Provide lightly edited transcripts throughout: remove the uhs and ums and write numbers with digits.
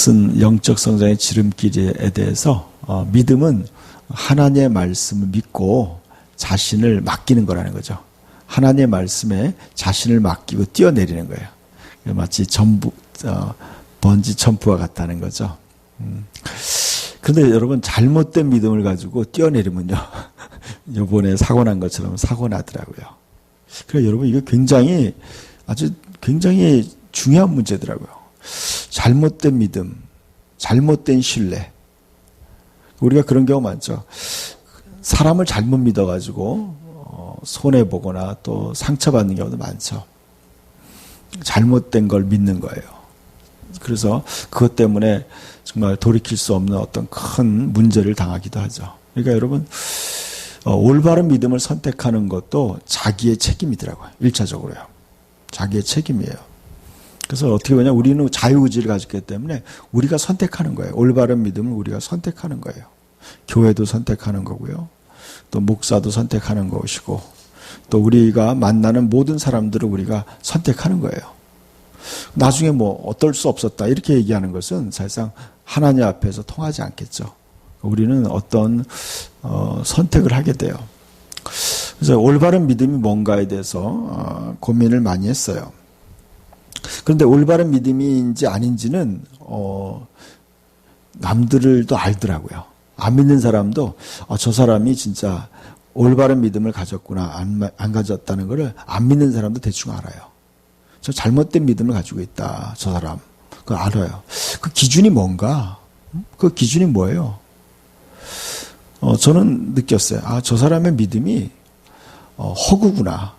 그것은 영적 성장의 지름길에 대해서 믿음은 하나님의 말씀을 믿고 자신을 맡기는 거라는 거죠. 하나님의 말씀에 자신을 맡기고 뛰어내리는 거예요. 마치 번지 점프와 같다는 거죠. 그런데 여러분 잘못된 믿음을 가지고 뛰어내리면요. 이번에 사고 난 것처럼 사고 나더라고요. 그래서 여러분 이거 굉장히 중요한 문제더라고요. 잘못된 믿음, 잘못된 신뢰. 우리가 그런 경우 많죠. 사람을 잘못 믿어가지고 손해보거나 또 상처받는 경우도 많죠. 잘못된 걸 믿는 거예요. 그래서 그것 때문에 정말 돌이킬 수 없는 어떤 큰 문제를 당하기도 하죠. 그러니까 여러분 올바른 믿음을 선택하는 것도 자기의 책임이더라고요. 1차적으로요. 자기의 책임이에요. 그래서 어떻게 보냐, 우리는 자유의지를 가졌기 때문에 우리가 선택하는 거예요. 올바른 믿음을 우리가 선택하는 거예요. 교회도 선택하는 거고요. 또 목사도 선택하는 것이고 또 우리가 만나는 모든 사람들을 우리가 선택하는 거예요. 나중에 뭐 어떨 수 없었다 이렇게 얘기하는 것은 사실상 하나님 앞에서 통하지 않겠죠. 우리는 어떤 선택을 하게 돼요. 그래서 올바른 믿음이 뭔가에 대해서 고민을 많이 했어요. 그런데 올바른 믿음인지 아닌지는 남들도 알더라고요. 안 믿는 사람도 저 사람이 진짜 올바른 믿음을 가졌구나 안 가졌다는 것을 안 믿는 사람도 대충 알아요. 저 잘못된 믿음을 가지고 있다. 저 사람. 그거 알아요. 그 기준이 뭔가? 그 기준이 뭐예요? 저는 느꼈어요. 저 사람의 믿음이 허구구나.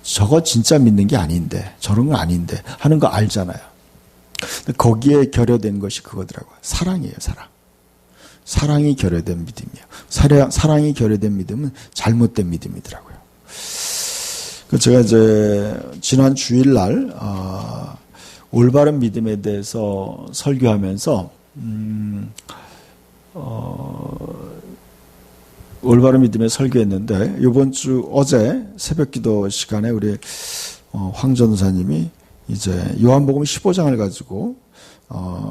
저거 진짜 믿는 게 아닌데, 저런 건 아닌데 하는 거 알잖아요. 거기에 결여된 것이 그거더라고요. 사랑이에요, 사랑. 사랑이 결여된 믿음이에요. 사랑이 결여된 믿음은 잘못된 믿음이더라고요. 제가 이제 지난 주일날 올바른 믿음에 대해서 설교하면서 올바른 믿음에 설교했는데 이번 주 어제 새벽기도 시간에 우리 황 전사님이 이제 요한복음 15장을 가지고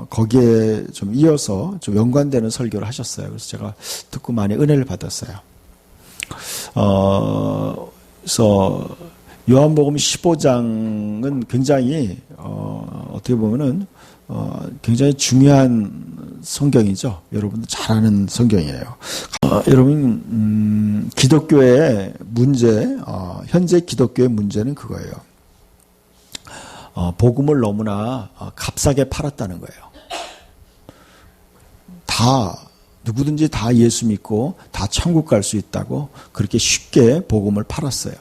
거기에 좀 이어서 좀 연관되는 설교를 하셨어요. 그래서 제가 듣고 많이 은혜를 받았어요. 그래서 요한복음 15장은 굉장히 어떻게 보면은 굉장히 중요한 성경이죠. 여러분들 잘 아는 성경이에요. 여러분 기독교의 문제, 현재 기독교의 문제는 그거예요. 복음을 너무나 값싸게 팔았다는 거예요. 누구든지 다 예수 믿고 다 천국 갈 수 있다고 그렇게 쉽게 복음을 팔았어요.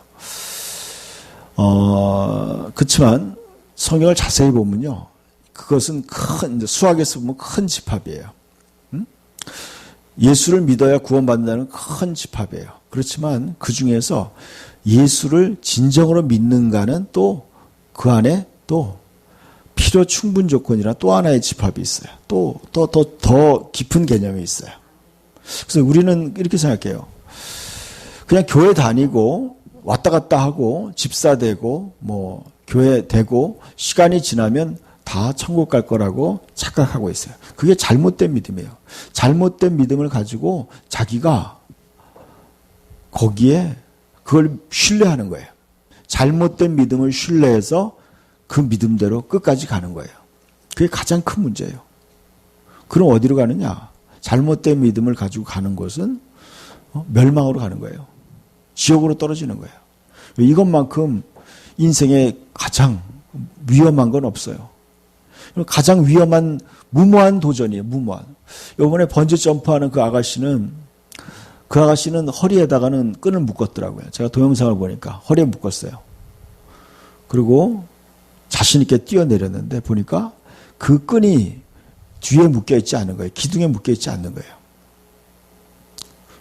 그렇지만 성경을 자세히 보면요. 그것은 수학에서 보면 큰 집합이에요. 예수를 믿어야 구원받는다는 큰 집합이에요. 그렇지만 그 중에서 예수를 진정으로 믿는가는 또 그 안에 또 필요 충분 조건이라 또 하나의 집합이 있어요. 더 깊은 개념이 있어요. 그래서 우리는 이렇게 생각해요. 그냥 교회 다니고 왔다 갔다 하고 집사 되고 뭐 교회 되고 시간이 지나면 다 천국 갈 거라고 착각하고 있어요. 그게 잘못된 믿음이에요. 잘못된 믿음을 가지고 자기가 거기에 그걸 신뢰하는 거예요. 잘못된 믿음을 신뢰해서 그 믿음대로 끝까지 가는 거예요. 그게 가장 큰 문제예요. 그럼 어디로 가느냐? 잘못된 믿음을 가지고 가는 곳은 멸망으로 가는 거예요. 지옥으로 떨어지는 거예요. 이것만큼 인생에 가장 위험한 건 없어요. 가장 위험한 무모한 도전이에요. 무모한. 이번에 번지 점프하는 그 아가씨는 허리에다가는 끈을 묶었더라고요. 제가 동영상을 보니까 허리에 묶었어요. 그리고 자신 있게 뛰어내렸는데 보니까 그 끈이 뒤에 묶여있지 않은 거예요. 기둥에 묶여있지 않는 거예요.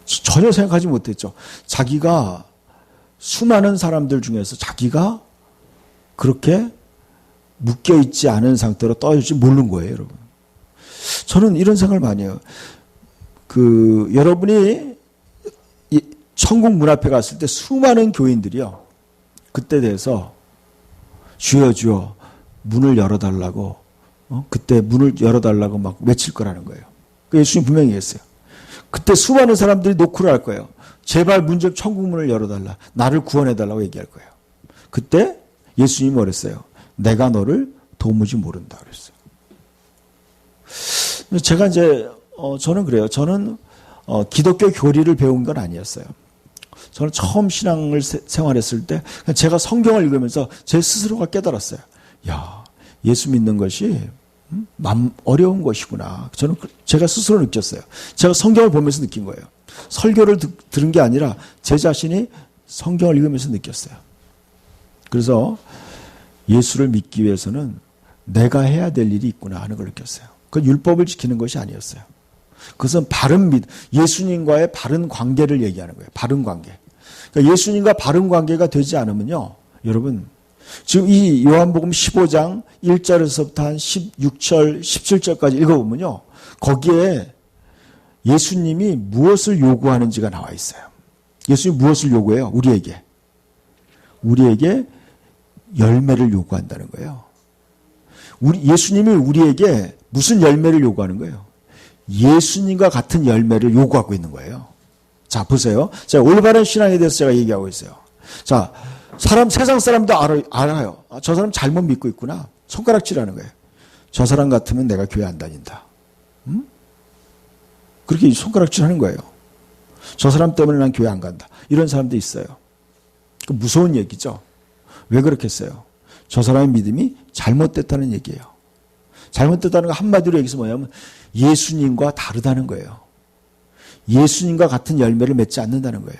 전혀 생각하지 못했죠. 자기가 수많은 사람들 중에서 자기가 그렇게 묶여있지 않은 상태로 떠질 줄 모르는 거예요, 여러분. 저는 이런 생각을 많이 해요. 여러분이 천국 문 앞에 갔을 때 수많은 교인들이요. 그때 돼서 주여 문을 열어달라고 그때 문을 열어달라고 막 외칠 거라는 거예요. 예수님 분명히 했어요. 그때 수많은 사람들이 노크를 할 거예요. 제발 천국 문을 열어달라. 나를 구원해달라고 얘기할 거예요. 그때 예수님이 뭐랬어요? 내가 너를 도무지 모른다 그랬어요. 제가 이제 저는 그래요. 저는 기독교 교리를 배운 건 아니었어요. 저는 처음 신앙을 생활했을 때 제가 성경을 읽으면서 제 스스로가 깨달았어요. 야, 예수 믿는 것이 어려운 것이구나. 저는 제가 스스로 느꼈어요. 제가 성경을 보면서 느낀 거예요. 설교를 들은 게 아니라 제 자신이 성경을 읽으면서 느꼈어요. 그래서 예수를 믿기 위해서는 내가 해야 될 일이 있구나 하는 걸 느꼈어요. 그건 율법을 지키는 것이 아니었어요. 그것은 바른 예수님과의 바른 관계를 얘기하는 거예요. 바른 관계. 그러니까 예수님과 바른 관계가 되지 않으면요. 여러분, 지금 이 요한복음 15장 1절에서부터 한 16절, 17절까지 읽어보면요. 거기에 예수님이 무엇을 요구하는지가 나와 있어요. 예수님이 무엇을 요구해요? 우리에게 열매를 요구한다는 거예요. 예수님이 우리에게 무슨 열매를 요구하는 거예요? 예수님과 같은 열매를 요구하고 있는 거예요. 자, 보세요. 자, 올바른 신앙에 대해서 제가 얘기하고 있어요. 자, 세상 사람도 알아요. 저 사람 잘못 믿고 있구나. 손가락질하는 거예요. 저 사람 같으면 내가 교회 안 다닌다. 그렇게 손가락질하는 거예요. 저 사람 때문에 난 교회 안 간다. 이런 사람도 있어요. 무서운 얘기죠. 왜 그렇게 했어요? 저 사람의 믿음이 잘못됐다는 얘기예요. 잘못됐다는 거 한마디로 얘기해서 뭐냐면 예수님과 다르다는 거예요. 예수님과 같은 열매를 맺지 않는다는 거예요.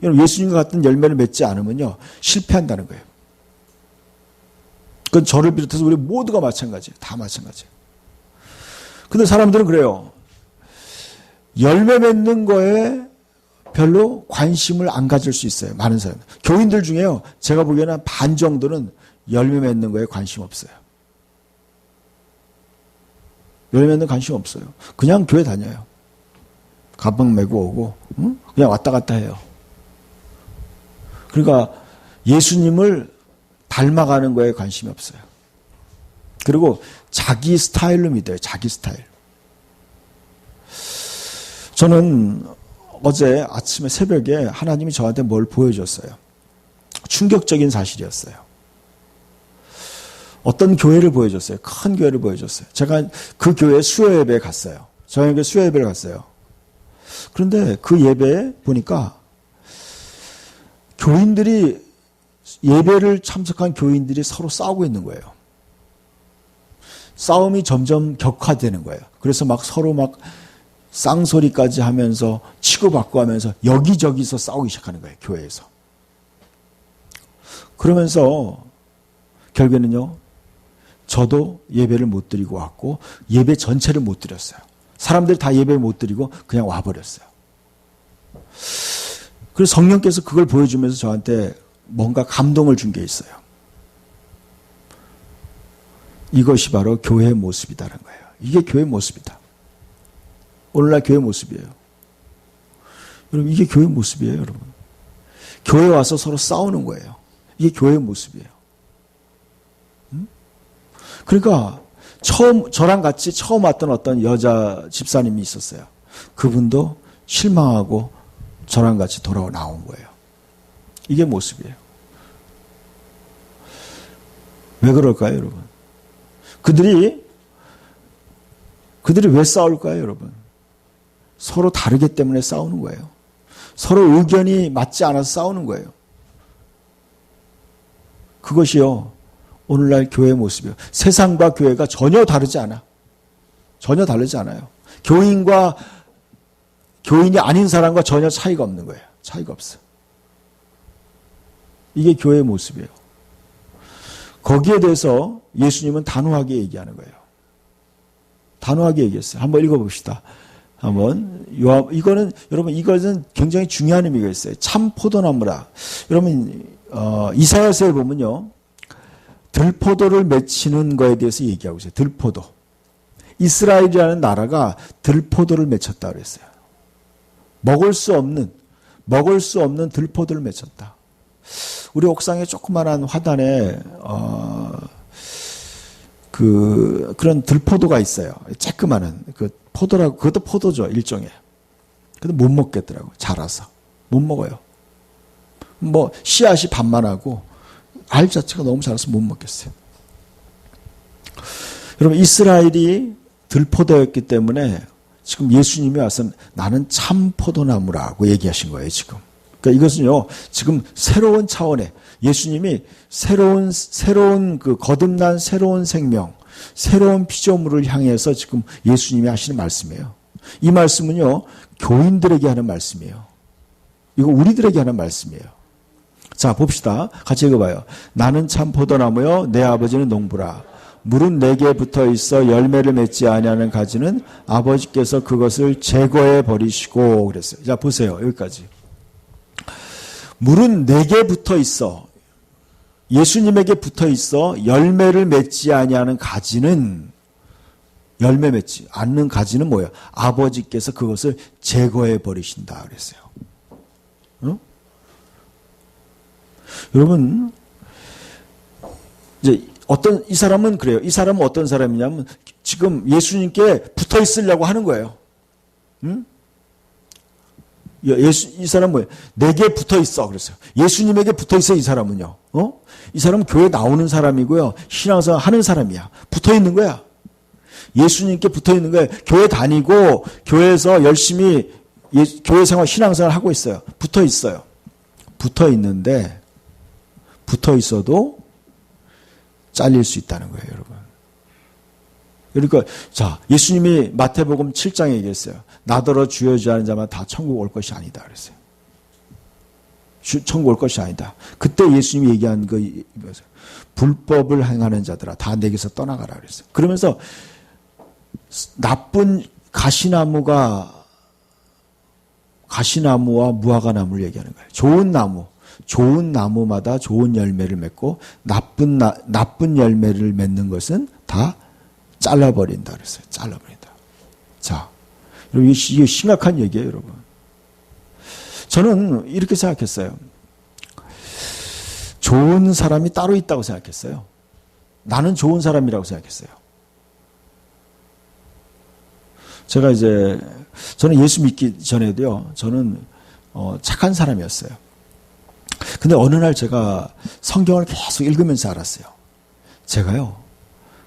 예수님과 같은 열매를 맺지 않으면요, 실패한다는 거예요. 그건 저를 비롯해서 우리 모두가 마찬가지예요. 다 마찬가지예요. 근데 사람들은 그래요. 열매 맺는 거에 별로 관심을 안 가질 수 있어요. 많은 사람. 교인들 중에요, 제가 보기에는 반 정도는 열매 맺는 거에 관심 없어요. 열매 맺는 관심 없어요. 그냥 교회 다녀요. 가방 메고 오고, 그냥 왔다 갔다 해요. 그러니까 예수님을 닮아가는 거에 관심이 없어요. 그리고 자기 스타일로 믿어요. 자기 스타일. 저는 어제 아침에 새벽에 하나님이 저한테 뭘 보여줬어요. 충격적인 사실이었어요. 어떤 교회를 보여줬어요. 큰 교회를 보여줬어요. 제가 그 교회 수요 예배에 갔어요. 저녁에 수요 예배를 갔어요. 그런데 그 예배에 보니까 예배를 참석한 교인들이 서로 싸우고 있는 거예요. 싸움이 점점 격화되는 거예요. 그래서 서로 쌍소리까지 하면서 치고받고 하면서 여기저기서 싸우기 시작하는 거예요. 교회에서. 그러면서 결국에는요, 저도 예배를 못 드리고 왔고 예배 전체를 못 드렸어요. 사람들이 다 예배를 못 드리고 그냥 와버렸어요. 그래서 성령께서 그걸 보여주면서 저한테 뭔가 감동을 준 게 있어요. 이것이 바로 교회의 모습이다라는 거예요. 이게 교회의 모습이다. 오늘날 교회의 모습이에요. 여러분, 이게 교회의 모습이에요, 여러분. 교회 와서 서로 싸우는 거예요. 이게 교회의 모습이에요. 그러니까 저랑 같이 처음 왔던 어떤 여자 집사님이 있었어요. 그분도 실망하고 저랑 같이 나온 거예요. 이게 모습이에요. 왜 그럴까요, 여러분? 그들이 왜 싸울까요, 여러분? 서로 다르기 때문에 싸우는 거예요. 서로 의견이 맞지 않아서 싸우는 거예요. 그것이요, 오늘날 교회의 모습이에요. 세상과 교회가 전혀 다르지 않아. 전혀 다르지 않아요. 교인이 아닌 사람과 전혀 차이가 없는 거예요. 차이가 없어. 이게 교회의 모습이에요. 거기에 대해서 예수님은 단호하게 얘기하는 거예요. 단호하게 얘기했어요. 한번 읽어봅시다. 이거는 굉장히 중요한 의미가 있어요. 참 포도나무라. 여러분, 이사야서에 보면요, 들포도를 맺히는 거에 대해서 얘기하고 있어요. 들포도. 이스라엘이라는 나라가 들포도를 맺혔다 그랬어요. 먹을 수 없는 들포도를 맺혔다. 우리 옥상에 조그만한 화단에 그런 들포도가 있어요. 쬐끄마한 그 포도라고, 그것도 포도죠, 일종의. 근데 못 먹겠더라고, 자라서. 못 먹어요. 뭐 씨앗이 반만하고 알 자체가 너무 자라서 못 먹겠어요. 여러분, 이스라엘이 들포도였기 때문에 지금 예수님이 와서 나는 참 포도나무라고 얘기하신 거예요, 지금. 그러니까 이것은요, 지금 새로운 차원의 예수님이 새로운 그 거듭난 새로운 생명, 새로운 피조물을 향해서 지금 예수님이 하시는 말씀이에요. 이 말씀은요, 교인들에게 하는 말씀이에요. 이거 우리들에게 하는 말씀이에요. 자, 봅시다. 같이 읽어봐요. 나는 참 포도나무요, 내 아버지는 농부라. 물은 내게 붙어 있어 열매를 맺지 아니하는 가지는 아버지께서 그것을 제거해 버리시고 그랬어요. 자, 보세요. 여기까지. 물은 내게 붙어 있어. 예수님에게 붙어 있어 열매를 맺지 아니하는 가지는, 열매 맺지 않는 가지는 뭐예요? 아버지께서 그것을 제거해 버리신다 그랬어요. 어? 여러분, 이제 이 사람은 그래요. 이 사람은 어떤 사람이냐면 지금 예수님께 붙어 있으려고 하는 거예요. 응? 이 사람은 뭐예요? 내게 붙어 있어 그랬어요. 예수님에게 붙어 있어, 이 사람은요. 이 사람은 교회 나오는 사람이고요. 신앙생활 하는 사람이야. 붙어 있는 거야. 예수님께 붙어 있는 거예요. 교회 다니고 교회에서 열심히 교회 생활, 신앙생활 하고 있어요. 붙어 있어요. 붙어 있는데 붙어 있어도 잘릴 수 있다는 거예요, 여러분. 그러니까 자, 예수님이 마태복음 7장에 얘기했어요. 나더러 주여 주여 하는 자만 다 천국 올 것이 아니다 그랬어요. 천국 올 것이 아니다. 그때 예수님이 얘기한 거 불법을 행하는 자들아 다 내게서 떠나가라 그랬어요. 그러면서 나쁜 가시나무와 무화과나무를 얘기하는 거예요. 좋은 나무마다 좋은 열매를 맺고 나쁜 열매를 맺는 것은 다 잘라버린다 그랬어요. 잘라버린다. 자, 여러분, 이게 심각한 얘기예요, 여러분. 저는 이렇게 생각했어요. 좋은 사람이 따로 있다고 생각했어요. 나는 좋은 사람이라고 생각했어요. 제가 저는 예수 믿기 전에도요, 저는 착한 사람이었어요. 근데 어느 날 제가 성경을 계속 읽으면서 알았어요. 제가요,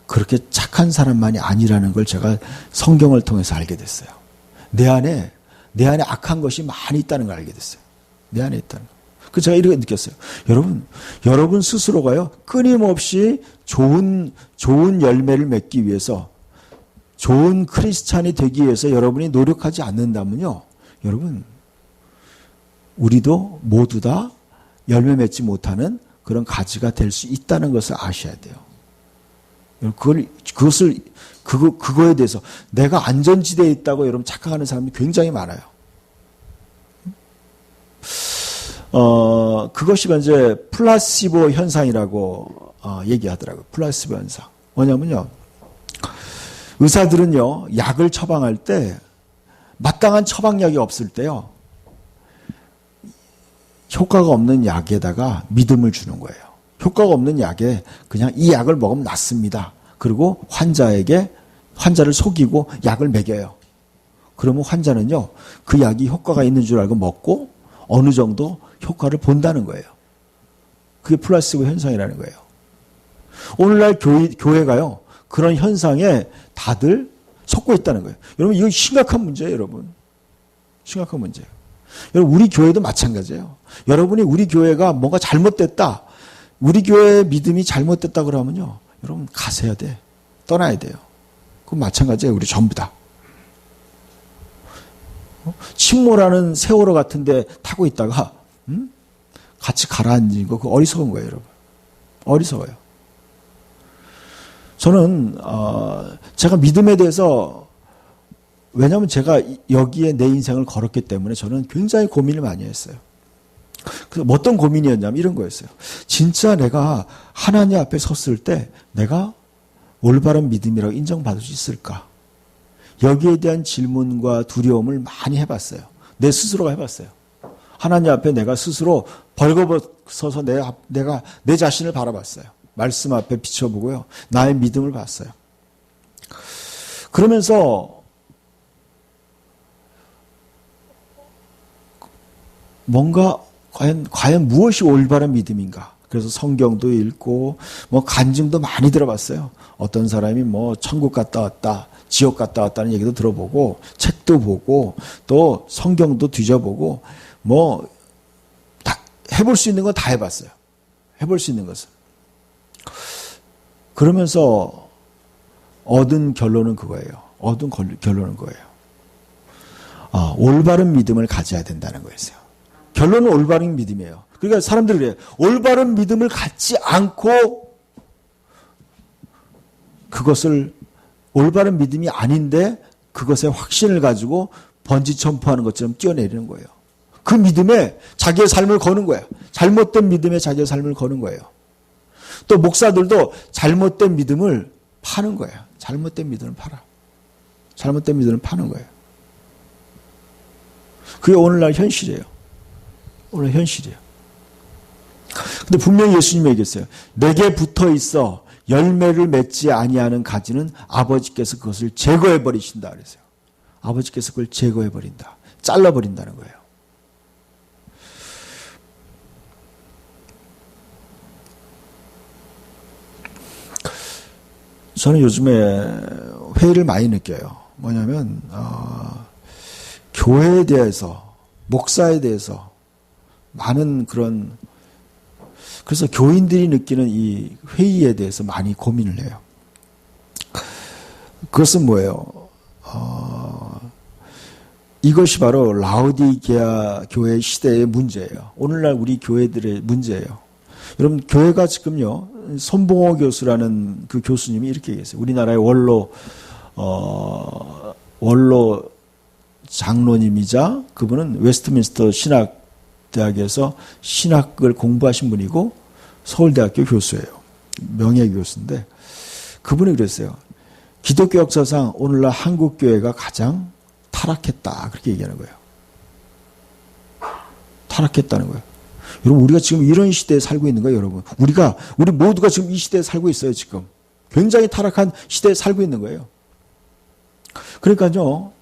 그렇게 착한 사람만이 아니라는 걸 제가 성경을 통해서 알게 됐어요. 내 안에 악한 것이 많이 있다는 걸 알게 됐어요. 내 안에 있다는 거. 그래서 제가 이렇게 느꼈어요. 여러분 스스로가요, 끊임없이 좋은 열매를 맺기 위해서, 좋은 크리스찬이 되기 위해서 여러분이 노력하지 않는다면요, 여러분, 우리도 모두 다 열매 맺지 못하는 그런 가지가 될 수 있다는 것을 아셔야 돼요. 그거에 대해서 내가 안전지대에 있다고 여러분 착각하는 사람이 굉장히 많아요. 그것이 이제 플라시보 현상이라고 얘기하더라고요. 플라시보 현상. 뭐냐면요, 의사들은요, 약을 처방할 때 마땅한 처방약이 없을 때요, 효과가 없는 약에다가 믿음을 주는 거예요. 효과가 없는 약에 그냥 이 약을 먹으면 낫습니다. 그리고 환자를 속이고 약을 먹여요. 그러면 환자는요, 그 약이 효과가 있는 줄 알고 먹고 어느 정도 효과를 본다는 거예요. 그게 플라시보 현상이라는 거예요. 오늘날 교회가요, 그런 현상에 다들 속고 있다는 거예요. 여러분, 이거 심각한 문제예요, 여러분. 심각한 문제예요. 여러분, 우리 교회도 마찬가지예요. 여러분이 우리 교회가 뭔가 잘못됐다, 우리 교회의 믿음이 잘못됐다 그러면요, 여러분 가세야 돼. 떠나야 돼요. 그건 마찬가지예요. 우리 전부 다. 침몰하는 세월호 같은 데 타고 있다가 같이 가라앉은 거, 그거 어리석은 거예요, 여러분. 어리석어요. 저는 제가 믿음에 대해서, 왜냐하면 제가 여기에 내 인생을 걸었기 때문에 저는 굉장히 고민을 많이 했어요. 그래서 어떤 고민이었냐면 이런 거였어요. 진짜 내가 하나님 앞에 섰을 때 내가 올바른 믿음이라고 인정받을 수 있을까? 여기에 대한 질문과 두려움을 많이 해봤어요. 내 스스로가 해봤어요. 하나님 앞에 내가 스스로 벌거벗어서 내가 내 자신을 바라봤어요. 말씀 앞에 비춰보고요. 나의 믿음을 봤어요. 그러면서 뭔가 과연 무엇이 올바른 믿음인가? 그래서 성경도 읽고 뭐 간증도 많이 들어봤어요. 어떤 사람이 뭐 천국 갔다 왔다, 지옥 갔다 왔다는 얘기도 들어보고 책도 보고 또 성경도 뒤져보고 뭐 다 해볼 수 있는 건 다 해봤어요. 해볼 수 있는 것을. 그러면서 얻은 결론은 그거예요. 얻은 결론은 거예요. 올바른 믿음을 가져야 된다는 거였어요. 결론은 올바른 믿음이에요. 그러니까 사람들이 그래요. 올바른 믿음을 갖지 않고 그것을 올바른 믿음이 아닌데 그것에 확신을 가지고 번지 점프하는 것처럼 뛰어내리는 거예요. 그 믿음에 자기의 삶을 거는 거예요. 잘못된 믿음에 자기의 삶을 거는 거예요. 또 목사들도 잘못된 믿음을 파는 거예요. 잘못된 믿음을 팔아. 잘못된 믿음을 파는 거예요. 그게 오늘날 현실이에요. 오늘 현실이에요. 근데 분명히 예수님이 얘기했어요. 내게 붙어 있어 열매를 맺지 아니하는 가지는 아버지께서 그것을 제거해 버리신다 그랬어요. 아버지께서 그걸 제거해 버린다. 잘라 버린다는 거예요. 저는 요즘에 회의를 많이 느껴요. 뭐냐면 교회에 대해서, 목사에 대해서 많은 그런, 그래서 교인들이 느끼는 이 회의에 대해서 많이 고민을 해요. 그것은 뭐예요? 이것이 바로 라오디게아 교회 시대의 문제예요. 오늘날 우리 교회들의 문제예요. 여러분, 교회가 지금요, 손봉호 교수라는 그 교수님이 이렇게 얘기했어요. 우리나라의 원로 장로님이자 그분은 웨스트민스터 신학대학에서 신학을 공부하신 분이고 서울대학교 교수예요. 명예교수인데 그분이 그랬어요. 기독교 역사상 오늘날 한국교회가 가장 타락했다. 그렇게 얘기하는 거예요. 타락했다는 거예요. 여러분, 우리가 지금 이런 시대에 살고 있는 거예요, 여러분. 우리 모두가 지금 이 시대에 살고 있어요, 지금. 굉장히 타락한 시대에 살고 있는 거예요. 그러니까요,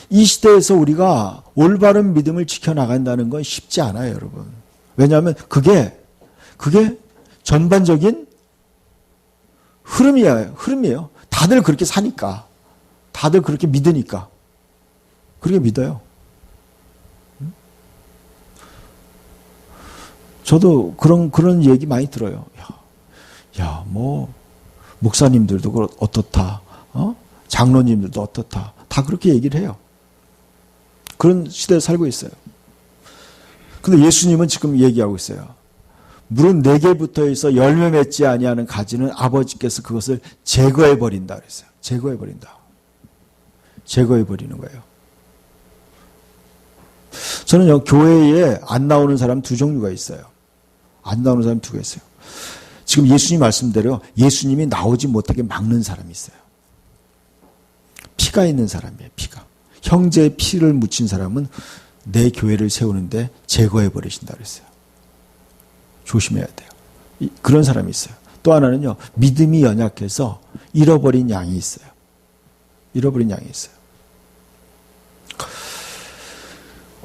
이 시대에서 우리가 올바른 믿음을 지켜나간다는 건 쉽지 않아요, 여러분. 왜냐하면 그게 전반적인 흐름이에요. 다들 그렇게 사니까. 다들 그렇게 믿으니까. 그렇게 믿어요. 저도 그런 얘기 많이 들어요. 뭐, 목사님들도 어떻다. 장로님들도 어떻다. 다 그렇게 얘기를 해요. 그런 시대에 살고 있어요. 근데 예수님은 지금 얘기하고 있어요. 물은 내게 붙어 있어 열매 맺지 아니하는 가지는 아버지께서 그것을 제거해 버린다 그랬어요. 제거해 버린다. 제거해 버리는 거예요. 저는요, 교회에 안 나오는 사람 두 종류가 있어요. 안 나오는 사람 두 개 있어요. 지금 예수님 말씀대로 예수님이 나오지 못하게 막는 사람이 있어요. 피가 있는 사람이에요, 피가. 형제의 피를 묻힌 사람은 내 교회를 세우는데 제거해 버리신다 그랬어요. 조심해야 돼요. 그런 사람이 있어요. 또 하나는요, 믿음이 연약해서 잃어버린 양이 있어요. 잃어버린 양이 있어요.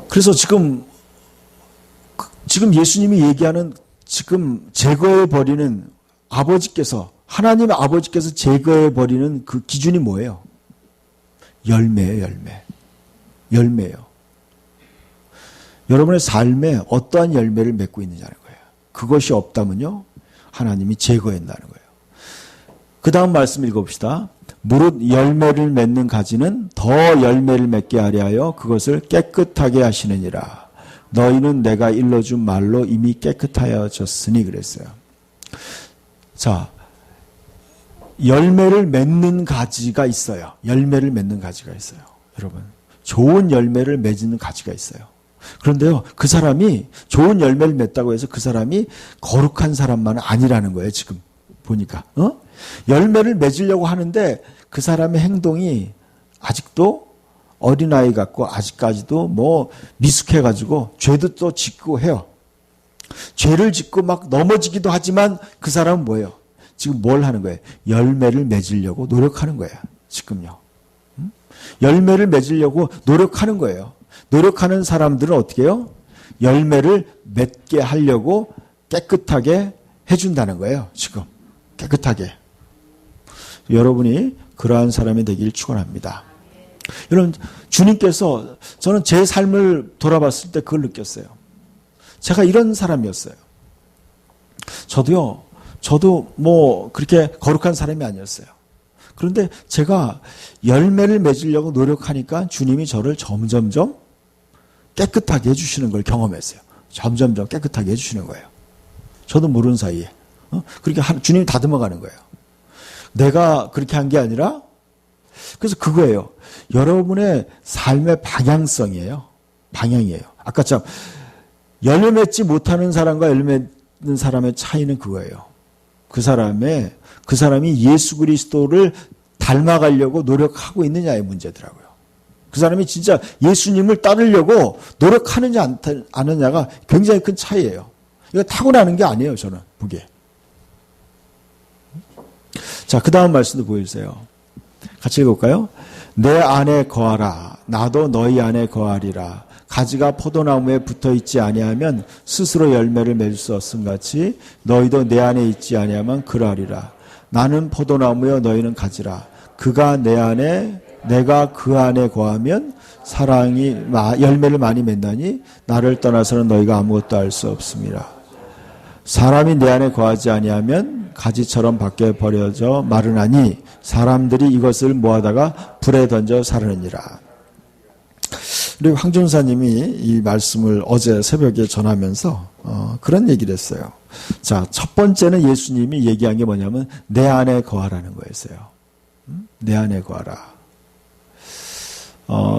그래서 지금 예수님이 얘기하는 지금 제거해 버리는 아버지께서, 하나님의 아버지께서 제거해 버리는 그 기준이 뭐예요? 열매예요, 열매. 열매예요. 여러분의 삶에 어떠한 열매를 맺고 있느냐는 거예요. 그것이 없다면요, 하나님이 제거한다는 거예요. 그 다음 말씀 읽어봅시다. 무릇 열매를 맺는 가지는 더 열매를 맺게 하려 하여 그것을 깨끗하게 하시느니라. 너희는 내가 일러준 말로 이미 깨끗하여졌으니 그랬어요. 자, 열매를 맺는 가지가 있어요. 열매를 맺는 가지가 있어요. 여러분, 좋은 열매를 맺는 가지가 있어요. 그런데요, 그 사람이 좋은 열매를 맺다고 해서 그 사람이 거룩한 사람만은 아니라는 거예요, 지금 보니까. 열매를 맺으려고 하는데 그 사람의 행동이 아직도 어린아이 같고 아직까지도 뭐 미숙해가지고 죄도 또 짓고 해요. 죄를 짓고 막 넘어지기도 하지만 그 사람은 뭐예요? 지금 뭘 하는 거예요? 열매를 맺으려고 노력하는 거예요. 지금요. 열매를 맺으려고 노력하는 거예요. 노력하는 사람들은 어떻게 해요? 열매를 맺게 하려고 깨끗하게 해준다는 거예요. 지금 깨끗하게. 여러분이 그러한 사람이 되길 축원합니다. 여러분, 주님께서, 저는 제 삶을 돌아봤을 때 그걸 느꼈어요. 제가 이런 사람이었어요. 저도 뭐 그렇게 거룩한 사람이 아니었어요. 그런데 제가 열매를 맺으려고 노력하니까 주님이 저를 점점점 깨끗하게 해주시는 걸 경험했어요. 점점점 깨끗하게 해주시는 거예요. 저도 모르는 사이에. 그렇게 주님이 다듬어가는 거예요. 내가 그렇게 한 게 아니라, 그래서 그거예요. 여러분의 삶의 방향성이에요. 방향이에요. 아까 참 열매 맺지 못하는 사람과 열매 맺는 사람의 차이는 그거예요. 그 사람이 예수 그리스도를 닮아가려고 노력하고 있느냐의 문제더라고요. 그 사람이 진짜 예수님을 따르려고 노력하느냐 안 하느냐가 굉장히 큰 차이예요. 이거 타고나는 게 아니에요, 저는 보기에. 자, 그 다음 말씀도 보여주세요. 같이 읽어볼까요? 내 안에 거하라. 나도 너희 안에 거하리라. 가지가 포도나무에 붙어있지 아니하면 스스로 열매를 맺을 수 없음같이 너희도 내 안에 있지 아니하면 그러하리라. 나는 포도나무여 너희는 가지라. 그가 내 안에 내가 그 안에 거하면 사랑이 열매를 많이 맺나니 나를 떠나서는 너희가 아무것도 할 수 없습니다. 사람이 내 안에 거하지 아니하면 가지처럼 밖에 버려져 마르나니 사람들이 이것을 모아다가 불에 던져 사르느니라. 우리 황준사님이 이 말씀을 어제 새벽에 전하면서 그런 얘기를 했어요. 자, 첫 번째는 예수님이 얘기한 게 뭐냐면 내 안에 거하라는 거였어요. 내 안에 거하라.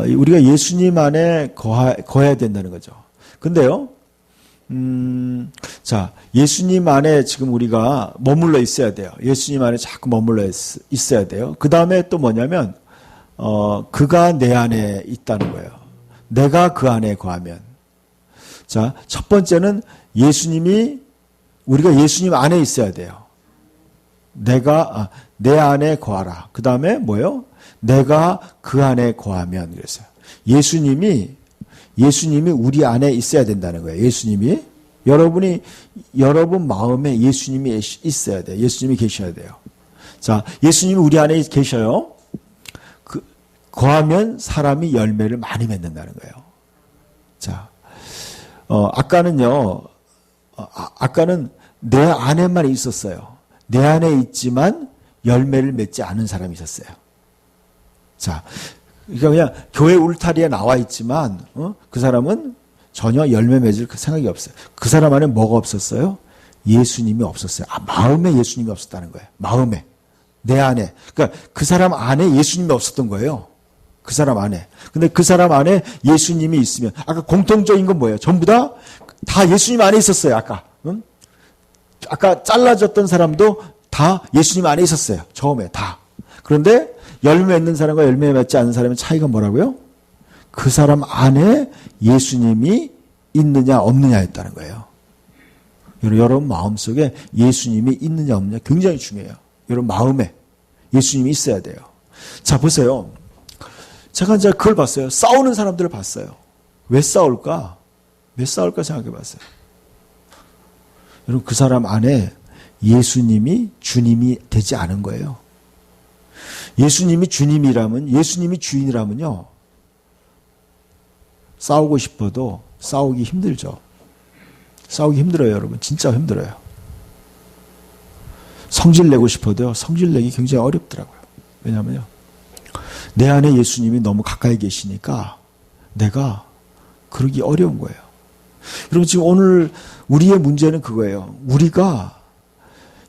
우리가 예수님 안에 거해야 된다는 거죠. 근데요, 자, 예수님 안에 지금 우리가 머물러 있어야 돼요. 예수님 안에 자꾸 머물러 있어야 돼요. 그 다음에 또 뭐냐면, 그가 내 안에 있다는 거예요. 내가 그 안에 거하면. 자, 첫 번째는 우리가 예수님 안에 있어야 돼요. 내 안에 거하라. 그 다음에 뭐예요? 내가 그 안에 거하면. 그랬어요. 예수님이 우리 안에 있어야 된다는 거예요. 예수님이. 여러분 마음에 예수님이 있어야 돼요. 예수님이 계셔야 돼요. 자, 예수님이 우리 안에 계셔요. 거하면 사람이 열매를 많이 맺는다는 거예요. 자, 아까는 내 안에만 있었어요. 내 안에 있지만 열매를 맺지 않은 사람이 있었어요. 자, 그러니까 그냥 교회 울타리에 나와 있지만 그 사람은 전혀 열매 맺을 생각이 없어요. 그 사람 안에 뭐가 없었어요? 예수님이 없었어요. 마음에 예수님이 없었다는 거예요. 마음에. 내 안에. 그러니까 그 사람 안에 예수님이 없었던 거예요. 그 사람 안에. 근데 그 사람 안에 예수님이 있으면, 아까 공통적인 건 뭐예요? 전부 다 예수님 안에 있었어요, 아까. 응? 아까 잘라졌던 사람도 다 예수님 안에 있었어요. 처음에 다. 그런데 열매 맺는 사람과 열매 맺지 않는 사람의 차이가 뭐라고요? 그 사람 안에 예수님이 있느냐 없느냐였다는 거예요. 여러분 마음속에 예수님이 있느냐 없느냐 굉장히 중요해요. 여러분 마음에 예수님이 있어야 돼요. 자, 보세요. 제가 이제 그걸 봤어요. 싸우는 사람들을 봤어요. 왜 싸울까? 왜 싸울까 생각해 봤어요. 여러분 그 사람 안에 예수님이 주님이 되지 않은 거예요. 예수님이 주님이라면, 예수님이 주인이라면요, 싸우고 싶어도 싸우기 힘들죠. 싸우기 힘들어요, 여러분. 진짜 힘들어요. 성질 내고 싶어도요, 성질 내기 굉장히 어렵더라고요. 왜냐면요, 내 안에 예수님이 너무 가까이 계시니까 내가 그러기 어려운 거예요. 여러분 지금 오늘 우리의 문제는 그거예요. 우리가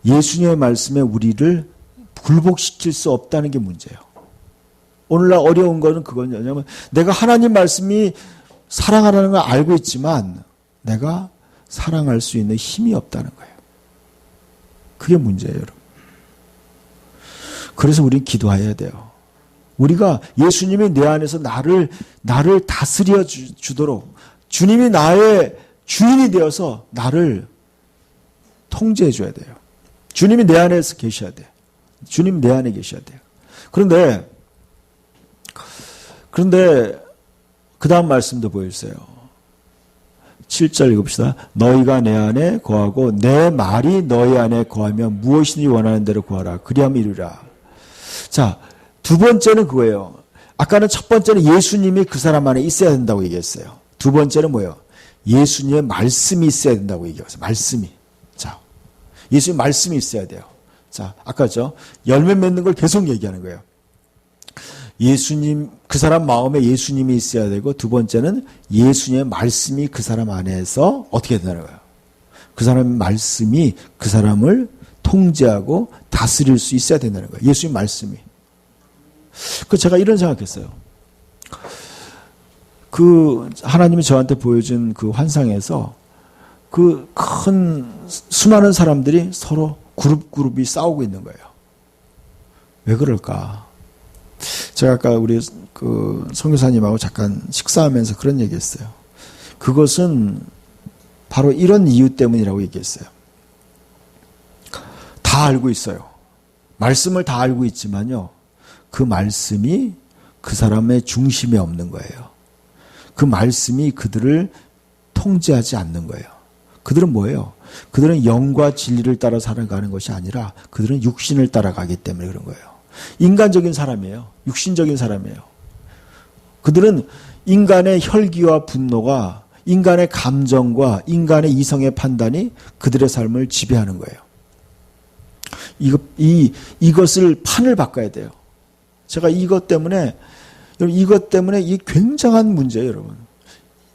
예수님의 말씀에 우리를 굴복시킬 수 없다는 게 문제예요. 오늘날 어려운 거는 그거냐면 내가 하나님 말씀이 사랑하라는 걸 알고 있지만 내가 사랑할 수 있는 힘이 없다는 거예요. 그게 문제예요, 여러분. 그래서 우리는 기도해야 돼요. 우리가 예수님이 내 안에서 나를 다스려 주도록 주님이 나의 주인이 되어서 나를 통제해 줘야 돼요. 주님이 내 안에서 계셔야 돼. 주님 내 안에 계셔야 돼요. 그런데 그 다음 말씀도 보여주세요. 7절 읽읍시다. 너희가 내 안에 거하고 내 말이 너희 안에 거하면 무엇이든지 원하는 대로 구하라. 그리하면 이루라. 자, 두 번째는 그거예요. 아까는 첫 번째는 예수님이 그 사람 안에 있어야 된다고 얘기했어요. 두 번째는 뭐예요? 예수님의 말씀이 있어야 된다고 얘기했어요. 말씀이. 자, 예수님 말씀이 있어야 돼요. 자, 아까죠? 열매 맺는 걸 계속 얘기하는 거예요. 예수님, 그 사람 마음에 예수님이 있어야 되고, 두 번째는 예수님의 말씀이 그 사람 안에서 어떻게 된다는 거예요. 그 사람의 말씀이 그 사람을 통제하고 다스릴 수 있어야 된다는 거예요. 예수님 말씀이. 제가 이런 생각했어요. 하나님이 저한테 보여준 그 환상에서 그 큰 수많은 사람들이 서로 그룹이 싸우고 있는 거예요. 왜 그럴까? 제가 아까 우리 선교사님하고 잠깐 식사하면서 그런 얘기했어요. 그것은 바로 이런 이유 때문이라고 얘기했어요. 다 알고 있어요. 말씀을 다 알고 있지만요. 그 말씀이 그 사람의 중심에 없는 거예요. 그 말씀이 그들을 통제하지 않는 거예요. 그들은 뭐예요? 그들은 영과 진리를 따라 살아가는 것이 아니라 그들은 육신을 따라가기 때문에 그런 거예요. 인간적인 사람이에요. 육신적인 사람이에요. 그들은 인간의 혈기와 분노가 인간의 감정과 인간의 이성의 판단이 그들의 삶을 지배하는 거예요. 이것을 판을 바꿔야 돼요. 제가 이것 때문에 이게 굉장한 문제예요, 여러분.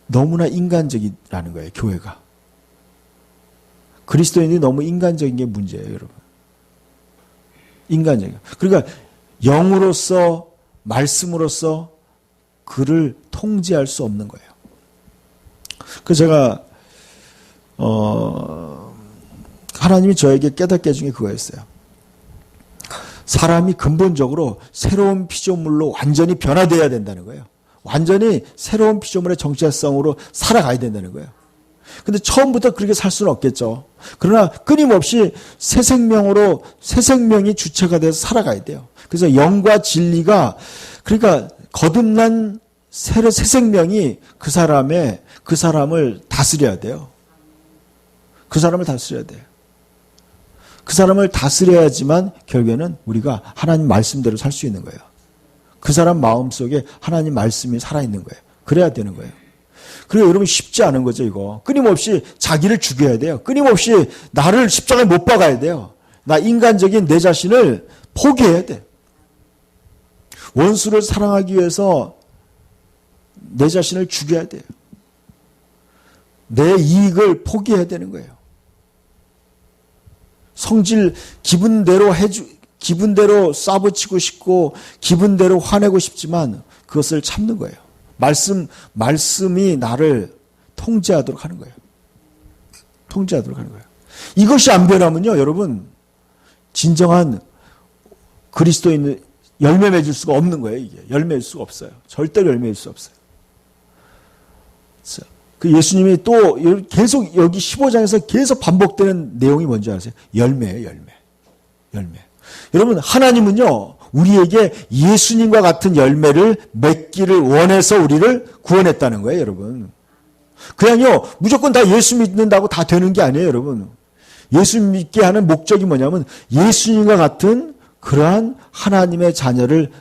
너무나 인간적이라는 거예요, 교회가. 그리스도인들이 너무 인간적인 게 문제예요, 여러분. 인간적인. 그러니까 영으로서 말씀으로서 그를 통제할 수 없는 거예요. 그래서 제가 하나님이 저에게 깨닫게 해준 게 그거였어요. 사람이 근본적으로 새로운 피조물로 완전히 변화되어야 된다는 거예요. 완전히 새로운 피조물의 정체성으로 살아가야 된다는 거예요. 근데 처음부터 그렇게 살 수는 없겠죠. 그러나 끊임없이 새 생명이 주체가 돼서 살아가야 돼요. 그래서 영과 진리가, 그러니까 거듭난 새 생명이 그 사람을 다스려야 돼요. 그 사람을 다스려야 돼요. 그 사람을 다스려야지만 결국에는 우리가 하나님 말씀대로 살 수 있는 거예요. 그 사람 마음속에 하나님 말씀이 살아있는 거예요. 그래야 되는 거예요. 그리고 여러분 쉽지 않은 거죠, 이거. 끊임없이 자기를 죽여야 돼요. 끊임없이 나를 십자가에 못 박아야 돼요. 나 인간적인 내 자신을 포기해야 돼. 원수를 사랑하기 위해서 내 자신을 죽여야 돼요. 내 이익을 포기해야 되는 거예요. 성질 기분대로 기분대로 쏴붙이고 싶고 기분대로 화내고 싶지만 그것을 참는 거예요. 말씀이 나를 통제하도록 하는 거예요. 통제하도록 하는 거예요. 이것이 안 변하면요, 여러분, 진정한 그리스도인 열매 맺을 수가 없는 거예요, 이게. 열매 맺을 수가 없어요. 절대로 열매 맺을 수 없어요. 그 예수님이 또 계속 여기 15장에서 계속 반복되는 내용이 뭔지 아세요? 열매예요, 열매. 여러분, 하나님은요, 우리에게 예수님과 같은 열매를 맺기를 원해서 우리를 구원했다는 거예요, 여러분. 그냥요, 무조건 다 예수 믿는다고 다 되는 게 아니에요, 여러분. 예수 믿게 하는 목적이 뭐냐면 예수님과 같은 그러한 하나님의 자녀를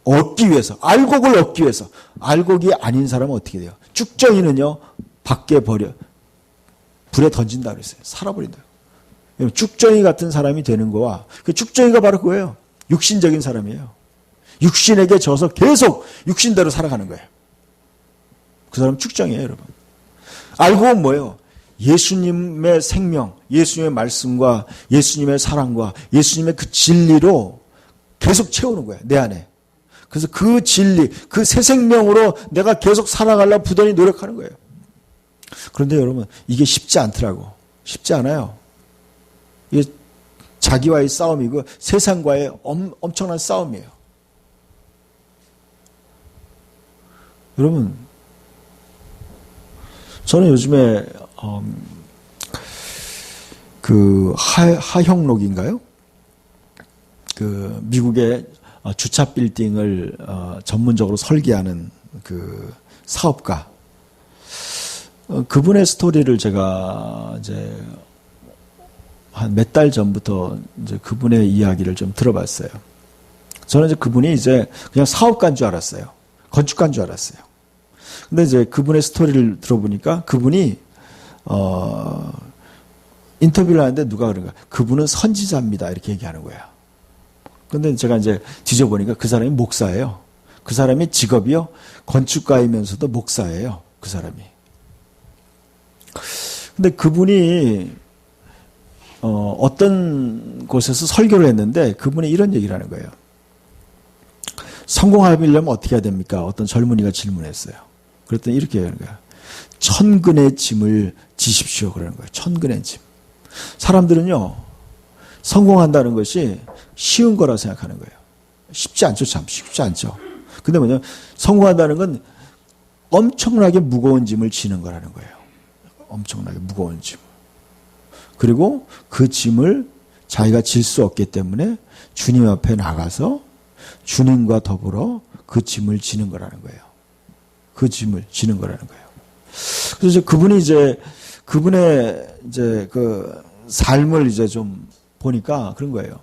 얻기 위해서, 알곡을 얻기 위해서. 알곡이 아닌 사람은 어떻게 돼요? 쭉정이는요, 밖에 불에 던진다 그랬어요. 살아버린다. 쭉정이 같은 사람이 되는 거와, 그 쭉정이가 바로 그거예요. 육신적인 사람이에요. 육신에게 져서 계속 육신대로 살아가는 거예요. 그 사람은 쭉정이에요, 여러분. 알곡은 뭐예요? 예수님의 생명, 예수님의 말씀과 예수님의 사랑과 예수님의 그 진리로 계속 채우는 거예요, 내 안에. 그래서 그 진리, 그 새 생명으로 내가 계속 살아가려고 부단히 노력하는 거예요. 그런데 여러분, 이게 쉽지 않더라고. 쉽지 않아요. 이게 자기와의 싸움이고 세상과의 엄청난 싸움이에요. 여러분, 저는 요즘에 그 하형록인가요? 그 미국의 주차 빌딩을 전문적으로 설계하는 그 사업가. 그분의 스토리를 제가 이제 한 몇 달 전부터 이제 그분의 이야기를 좀 들어봤어요. 저는 이제 그분이 이제 그냥 사업가인 줄 알았어요. 건축가인 줄 알았어요. 근데 이제 그분의 스토리를 들어보니까 그분이 인터뷰를 하는데 누가 그런가? 그분은 선지자입니다. 이렇게 얘기하는 거야. 근데 제가 이제 뒤져보니까 그 사람이 목사예요. 그 사람이 직업이요. 건축가이면서도 목사예요. 그 사람이. 근데 그분이 어떤 곳에서 설교를 했는데 그분이 이런 얘기를 하는 거예요. 성공하려면 어떻게 해야 됩니까? 어떤 젊은이가 질문했어요. 그랬더니 이렇게 하는 거야. 천근의 짐을 지십시오. 그러는 거예요. 천근의 짐. 사람들은요, 성공한다는 것이 쉬운 거라 생각하는 거예요. 쉽지 않죠, 참. 쉽지 않죠. 근데 뭐냐면, 성공한다는 건 엄청나게 무거운 짐을 지는 거라는 거예요. 엄청나게 무거운 짐. 그리고 그 짐을 자기가 질 수 없기 때문에 주님 앞에 나가서 주님과 더불어 그 짐을 지는 거라는 거예요. 그 짐을 지는 거라는 거예요. 그래서 그분의 이제 그 삶을 이제 좀 보니까 그런 거예요.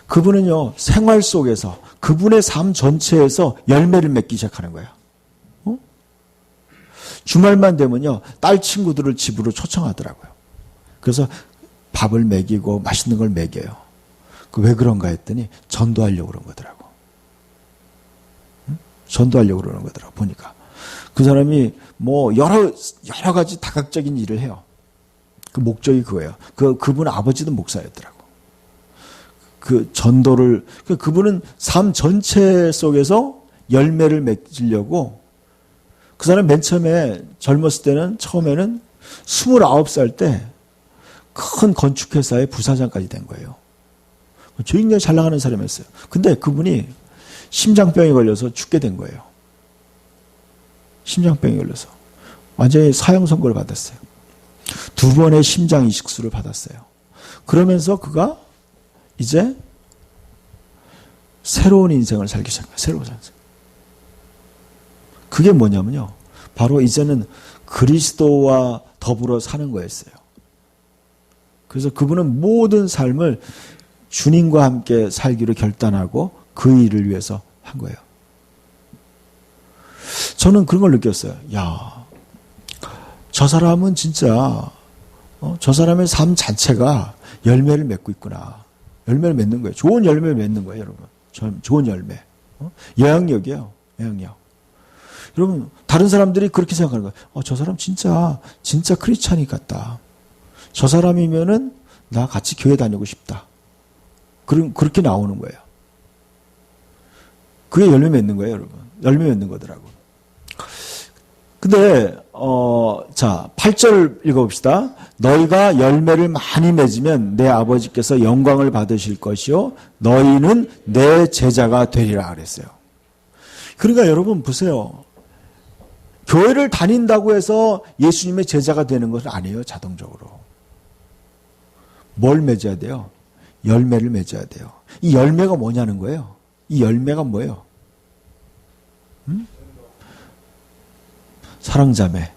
그분은요, 생활 속에서 그분의 삶 전체에서 열매를 맺기 시작하는 거예요. 주말만 되면요, 딸 친구들을 집으로 초청하더라고요. 그래서 밥을 먹이고 맛있는 걸 먹여요. 왜 그런가 했더니 전도하려고 그런 거더라고. 전도하려고 그러는 거더라고, 보니까. 그 사람이 뭐 여러 가지 다각적인 일을 해요. 그 목적이 그거예요. 그분 아버지도 목사였더라고. 그 전도를, 그분은 삶 전체 속에서 열매를 맺으려고 그 사람 맨 처음에 젊었을 때는 처음에는 29살 때 큰 건축회사의 부사장까지 된 거예요. 굉장히 잘 나가는 사람이었어요. 근데 그분이 심장병에 걸려서 죽게 된 거예요. 심장병에 걸려서. 완전히 사형 선고를 받았어요. 2번의 심장 이식술을 받았어요. 그러면서 그가 이제 새로운 인생을 살기 시작해요. 새로운 인생. 그게 뭐냐면요. 바로 이제는 그리스도와 더불어 사는 거였어요. 그래서 그분은 모든 삶을 주님과 함께 살기로 결단하고 그 일을 위해서 한 거예요. 저는 그런 걸 느꼈어요. 야, 저 사람은 진짜 저 사람의 삶 자체가 열매를 맺고 있구나. 열매를 맺는 거예요. 좋은 열매를 맺는 거예요, 여러분. 좋은 열매. 영향력이에요. 영향력. 여러분, 다른 사람들이 그렇게 생각하는 거예요. 저 사람 진짜 크리스찬이 같다. 저 사람이면은 나 같이 교회 다니고 싶다. 그렇게 나오는 거예요. 그게 열매 맺는 거예요, 여러분. 열매 맺는 거더라고. 근데, 자, 8절 읽어봅시다. 너희가 열매를 많이 맺으면 내 아버지께서 영광을 받으실 것이요. 너희는 내 제자가 되리라 그랬어요. 그러니까 여러분 보세요. 교회를 다닌다고 해서 예수님의 제자가 되는 것은 아니에요, 자동적으로. 뭘 맺어야 돼요? 열매를 맺어야 돼요. 이 열매가 뭐냐는 거예요. 이 열매가 뭐예요? 사랑자매.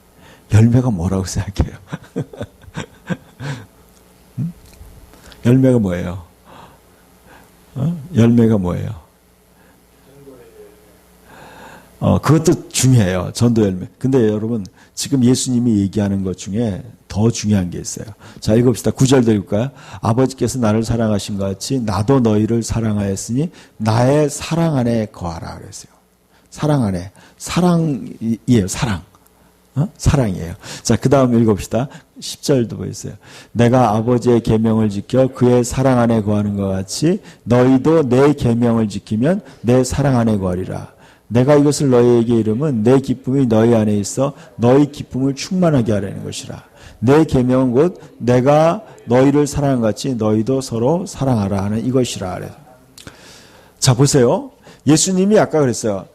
열매가 뭐라고 생각해요? 열매가 뭐예요? 열매가 뭐예요? 그것도 중요해요. 전도 열매. 근데 여러분, 지금 예수님이 얘기하는 것 중에 더 중요한 게 있어요. 자, 읽읍시다. 9절 읽을까요? 아버지께서 나를 사랑하신 것 같이 나도 너희를 사랑하였으니 나의 사랑 안에 거하라 그랬어요. 사랑 안에. 사랑이에요. 사랑. 사랑이에요. 자, 그 다음 읽읍시다. 10절도 보였어요. 내가 아버지의 계명을 지켜 그의 사랑 안에 거하는 것 같이 너희도 내 계명을 지키면 내 사랑 안에 거하리라. 내가 이것을 너희에게 이름은 내 기쁨이 너희 안에 있어 너희 기쁨을 충만하게 하려는 것이라. 내 계명은 곧 내가 너희를 사랑한 것 같이 너희도 서로 사랑하라 하는 이것이라. 자, 보세요. 예수님이 아까 그랬어요.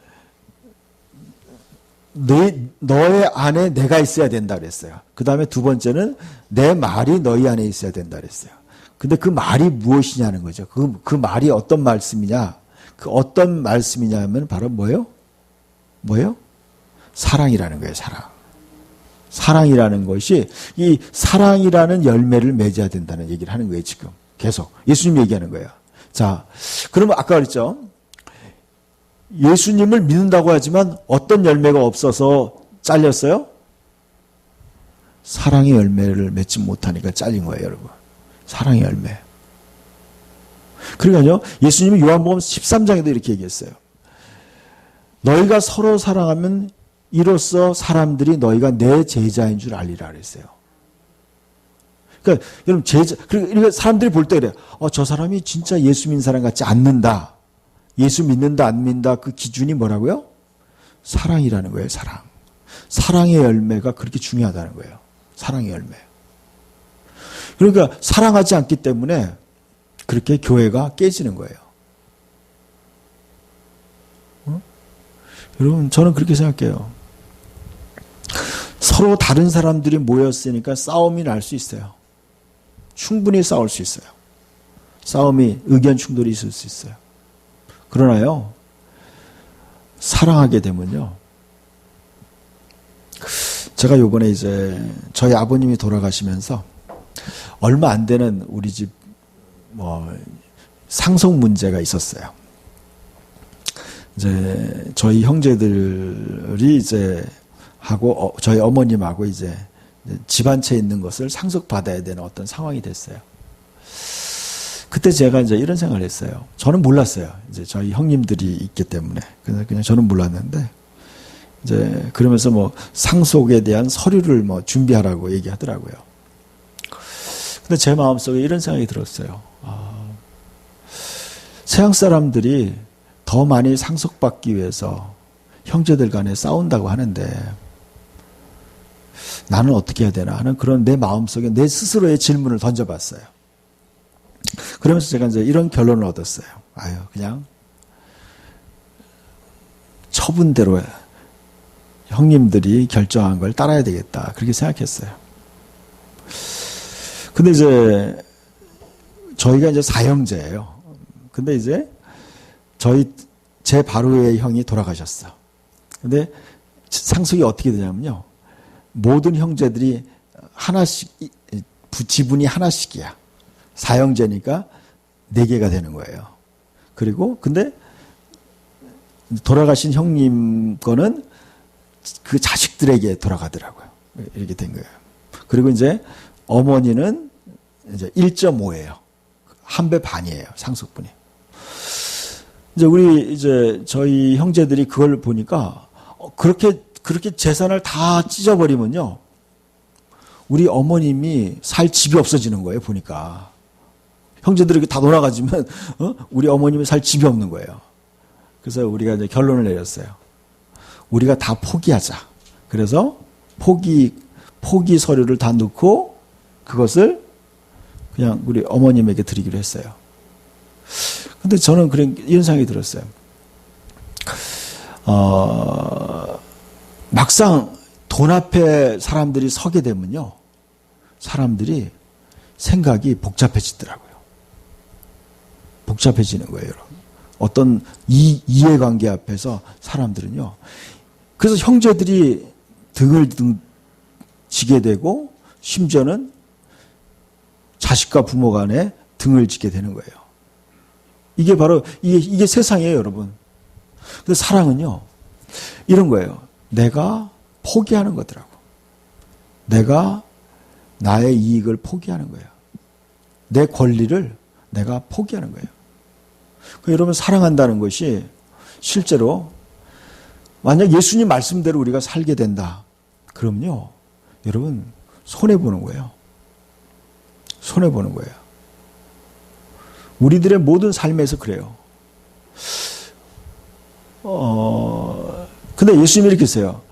너의 안에 내가 있어야 된다 그랬어요. 그 다음에 두 번째는 내 말이 너희 안에 있어야 된다 그랬어요. 근데 그 말이 무엇이냐는 거죠. 그 말이 어떤 말씀이냐? 그 어떤 말씀이냐면 바로 뭐예요? 뭐예요? 사랑이라는 거예요, 사랑. 사랑이라는 것이 이 사랑이라는 열매를 맺어야 된다는 얘기를 하는 거예요, 지금. 계속. 예수님 얘기하는 거예요. 자, 그러면 아까 그랬죠? 예수님을 믿는다고 하지만 어떤 열매가 없어서 잘렸어요? 사랑의 열매를 맺지 못하니까 잘린 거예요, 여러분. 사랑의 열매. 그러니까요, 예수님이 요한복음 13장에도 이렇게 얘기했어요. 너희가 서로 사랑하면 이로써 사람들이 너희가 내 제자인 줄 알리라 그랬어요. 그러니까 여러분 그러니까 사람들이 볼 때 그래요. 저 사람이 진짜 예수 믿는 사람 같지 않는다. 예수 믿는다 안 믿는다 그 기준이 뭐라고요? 사랑이라는 거예요. 사랑. 사랑의 열매가 그렇게 중요하다는 거예요. 사랑의 열매. 그러니까 사랑하지 않기 때문에 그렇게 교회가 깨지는 거예요. 여러분 저는 그렇게 생각해요. 서로 다른 사람들이 모였으니까 싸움이 날 수 있어요. 충분히 싸울 수 있어요. 싸움이 의견 충돌이 있을 수 있어요. 그러나요, 사랑하게 되면요. 제가 요번에 이제 저희 아버님이 돌아가시면서 얼마 안 되는 우리 집 상속 문제가 있었어요. 이제 저희 형제들이 이제 하고 저희 어머님하고 이제 집안채 있는 것을 상속받아야 되는 어떤 상황이 됐어요. 그때 제가 이제 이런 생각을 했어요. 저는 몰랐어요. 이제 저희 형님들이 있기 때문에. 그냥 저는 몰랐는데, 이제 그러면서 상속에 대한 서류를 준비하라고 얘기하더라고요. 근데 제 마음속에 이런 생각이 들었어요. 서양 사람들이 더 많이 상속받기 위해서 형제들 간에 싸운다고 하는데, 나는 어떻게 해야 되나 하는 그런 내 마음속에 내 스스로의 질문을 던져봤어요. 그러면서 제가 이제 이런 결론을 얻었어요. 그냥 처분대로 형님들이 결정한 걸 따라야 되겠다. 그렇게 생각했어요. 근데 이제 저희가 이제 4형제예요. 근데 이제 제 바로 위의 형이 돌아가셨어. 근데 상속이 어떻게 되냐면요. 모든 형제들이 하나씩, 지분이 하나씩이야. 4형제니까 4개가 되는 거예요. 그리고, 근데, 돌아가신 형님 거는 그 자식들에게 돌아가더라고요. 이렇게 된 거예요. 그리고 이제 어머니는 이제 1.5예요. 한 배 반이에요. 상속분이. 이제 저희 형제들이 그걸 보니까, 그렇게 재산을 다 찢어버리면요. 우리 어머님이 살 집이 없어지는 거예요, 보니까. 형제들에게 다 돌아가지면, 우리 어머님이 살 집이 없는 거예요. 그래서 우리가 이제 결론을 내렸어요. 우리가 다 포기하자. 그래서 포기 서류를 다 넣고, 그것을 그냥 우리 어머님에게 드리기로 했어요. 근데 저는 이런 생각이 들었어요. 막상 돈 앞에 사람들이 서게 되면요. 사람들이 생각이 복잡해지더라고요. 복잡해지는 거예요, 여러분. 어떤 이해관계 앞에서 사람들은요. 그래서 형제들이 등을 지게 되고 심지어는 자식과 부모 간에 등을 지게 되는 거예요. 이게 바로 이게 세상이에요, 여러분. 근데 사랑은요. 이런 거예요. 내가 포기하는 거더라고. 내가 나의 이익을 포기하는 거예요. 내 권리를 내가 포기하는 거예요. 여러분 사랑한다는 것이 실제로 만약 예수님 말씀대로 우리가 살게 된다. 그럼요. 여러분 손해보는 거예요. 손해보는 거예요. 우리들의 모든 삶에서 그래요. 근데 예수님이 이렇게 했어요.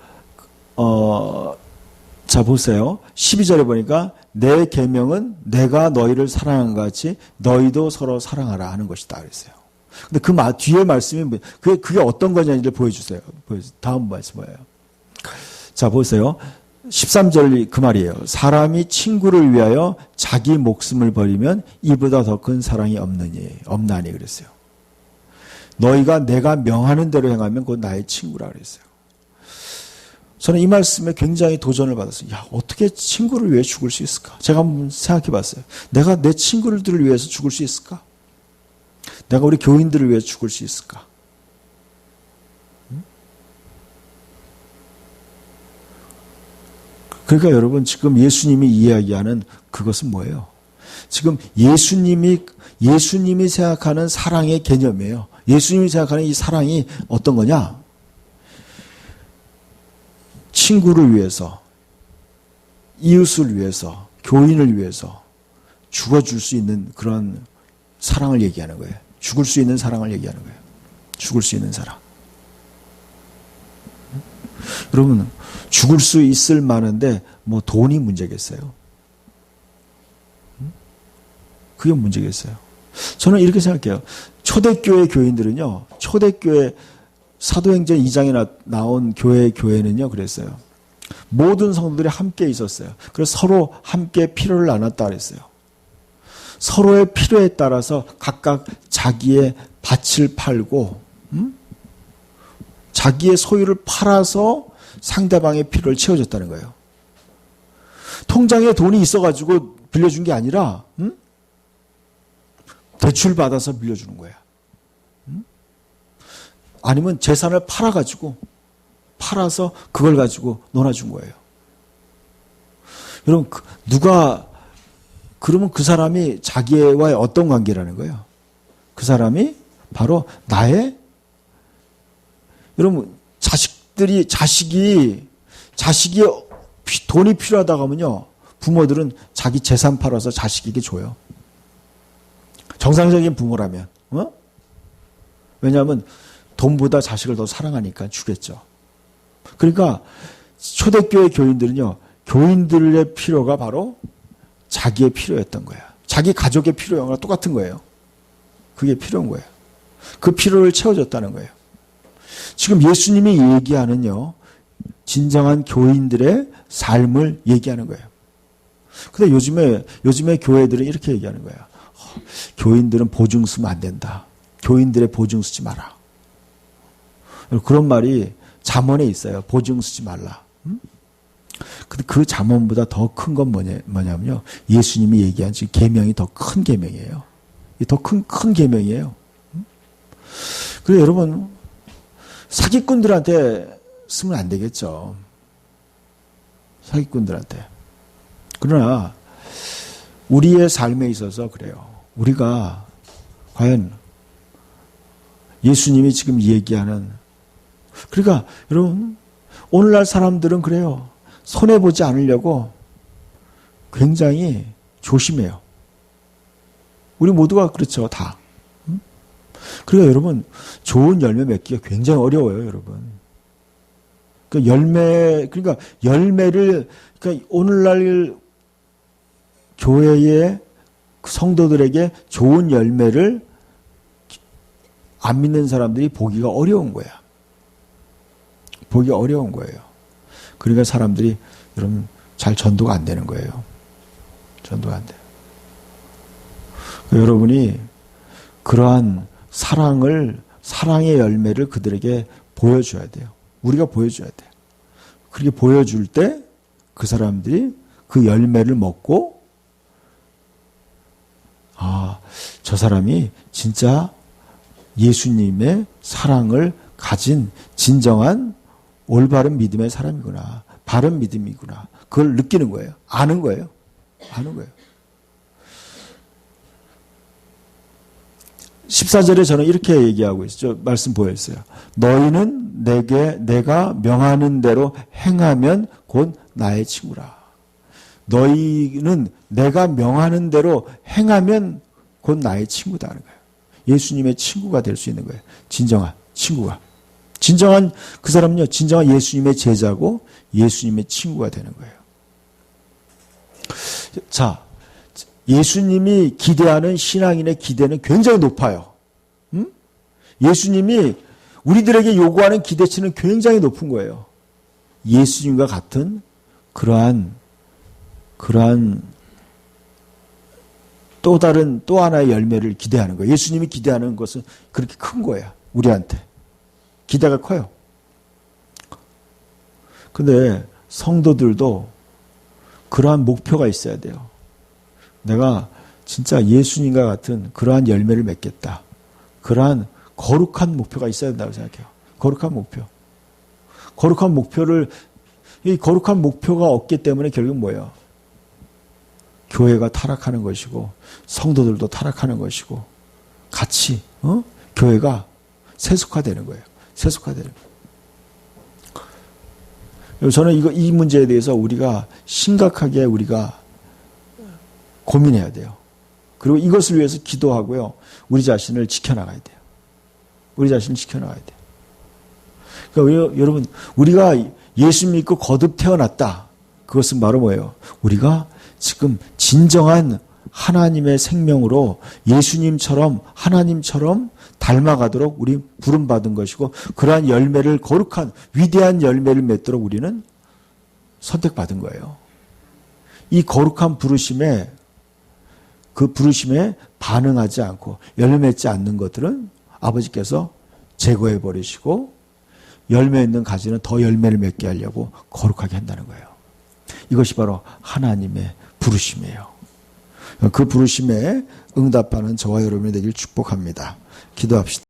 자, 보세요. 12절에 보니까 내 계명은 내가 너희를 사랑한 것 같이 너희도 서로 사랑하라 하는 것이다. 그랬어요. 근데 뒤에 말씀이 그게 어떤 거냐를 보여주세요. 다음 말씀 뭐예요? 자, 보세요. 13절 그 말이에요. 사람이 친구를 위하여 자기 목숨을 버리면 이보다 더 큰 사랑이 없나니 그랬어요. 너희가 내가 명하는 대로 행하면 곧 나의 친구라 그랬어요. 저는 이 말씀에 굉장히 도전을 받았어요. 야, 어떻게 친구를 위해 죽을 수 있을까? 제가 한번 생각해 봤어요. 내가 내 친구들을 위해서 죽을 수 있을까? 내가 우리 교인들을 위해 죽을 수 있을까? 그러니까 여러분, 지금 예수님이 이야기하는 그것은 뭐예요? 지금 예수님이 생각하는 사랑의 개념이에요. 예수님이 생각하는 이 사랑이 어떤 거냐? 친구를 위해서, 이웃을 위해서, 교인을 위해서 죽어줄 수 있는 그런 사랑을 얘기하는 거예요. 죽을 수 있는 사랑을 얘기하는 거예요. 죽을 수 있는 사랑. 여러분, 죽을 수 있을 만한데 뭐 돈이 문제겠어요? 그게 문제겠어요? 저는 이렇게 생각해요. 초대교회 교인들은요, 초대교회 사도행전 2장에 나온 교회는요, 그랬어요. 모든 성도들이 함께 있었어요. 그래서 서로 함께 필요를 나눴다 그랬어요. 서로의 필요에 따라서 각각 자기의 밭을 팔고, 자기의 소유를 팔아서 상대방의 필요를 채워줬다는 거예요. 통장에 돈이 있어가지고 빌려준 게 아니라, 대출 받아서 빌려주는 거야. 아니면 재산을 팔아서 그걸 가지고 놀아준 거예요. 여러분, 그러면 그 사람이 자기와의 어떤 관계라는 거예요? 그 사람이 바로 여러분, 자식이 돈이 필요하다고 하면요, 부모들은 자기 재산 팔아서 자식에게 줘요. 정상적인 부모라면, 왜냐하면 돈보다 자식을 더 사랑하니까 주겠죠. 그러니까 초대교회 교인들은요, 교인들의 필요가 바로 자기의 필요였던 거야. 자기 가족의 필요와 똑같은 거예요. 그게 필요한 거예요. 그 필요를 채워줬다는 거예요. 지금 예수님이 얘기하는요, 진정한 교인들의 삶을 얘기하는 거예요. 근데 요즘에 교회들은 이렇게 얘기하는 거예요. 교인들은 보증 쓰면 안 된다. 교인들의 보증 쓰지 마라. 그런 말이 잠언에 있어요. 보증 쓰지 말라. 근데 그 잠언보다 더 큰 건 뭐냐면요, 예수님이 얘기한 지금 계명이 더 큰 계명이에요. 더 큰 계명이에요. 그래서 여러분, 사기꾼들한테 쓰면 안 되겠죠. 사기꾼들한테. 그러나 우리의 삶에 있어서 그래요. 우리가 과연 예수님이 지금 얘기하는, 그러니까 여러분, 오늘날 사람들은 그래요. 손해보지 않으려고 굉장히 조심해요. 우리 모두가 그렇죠, 다. 그러니까 여러분, 좋은 열매 맺기가 굉장히 어려워요, 여러분. 그러니까 오늘날 교회의 성도들에게 좋은 열매를 안 믿는 사람들이 보기가 어려운 거야. 보기가 어려운 거예요. 그러니까 사람들이 여러분 잘 전도가 안 되는 거예요. 전도가 안 돼요. 여러분이 그러한 사랑의 열매를 그들에게 보여줘야 돼요. 우리가 보여줘야 돼요. 그렇게 보여줄 때 그 사람들이 그 열매를 먹고, 저 사람이 진짜 예수님의 사랑을 가진 진정한 올바른 믿음의 사람이구나. 바른 믿음이구나. 그걸 느끼는 거예요. 아는 거예요. 아는 거예요. 14절에 저는 이렇게 얘기하고 있죠. 말씀 보였어요. 너희는 내가 명하는 대로 행하면 곧 나의 친구라. 너희는 내가 명하는 대로 행하면 곧 나의 친구다 하는 거예요. 예수님의 친구가 될 수 있는 거예요. 진정한 친구가. 진정한 그 사람은요, 진정한 예수님의 제자고 예수님의 친구가 되는 거예요. 자, 예수님이 기대하는 신앙인의 기대는 굉장히 높아요. 예수님이 우리들에게 요구하는 기대치는 굉장히 높은 거예요. 예수님과 같은 그러한 또 하나의 열매를 기대하는 거예요. 예수님이 기대하는 것은 그렇게 큰 거예요. 우리한테. 기대가 커요. 근데 성도들도 그러한 목표가 있어야 돼요. 내가 진짜 예수님과 같은 그러한 열매를 맺겠다. 그러한 거룩한 목표가 있어야 된다고 생각해요. 거룩한 목표. 이 거룩한 목표가 없기 때문에 결국 뭐예요? 교회가 타락하는 것이고, 성도들도 타락하는 것이고, 같이, 교회가 세속화되는 거예요. 세속화되는 거예요. 저는 이 문제에 대해서 우리가 심각하게 고민해야 돼요. 그리고 이것을 위해서 기도하고요. 우리 자신을 지켜나가야 돼요. 우리 자신을 지켜나가야 돼요. 그러니까 여러분, 우리가 예수 믿고 거듭 태어났다. 그것은 바로 뭐예요? 우리가 지금 진정한 하나님의 생명으로 예수님처럼 하나님처럼 닮아가도록 우리 부름받은 것이고, 그러한 열매를, 거룩한 위대한 열매를 맺도록 우리는 선택받은 거예요. 이 거룩한 부르심에, 그 부르심에 반응하지 않고 열매 맺지 않는 것들은 아버지께서 제거해 버리시고, 열매 있는 가지는 더 열매를 맺게 하려고 거룩하게 한다는 거예요. 이것이 바로 하나님의 부르심이에요. 그 부르심에 응답하는 저와 여러분이 되길 축복합니다. 기도합시다.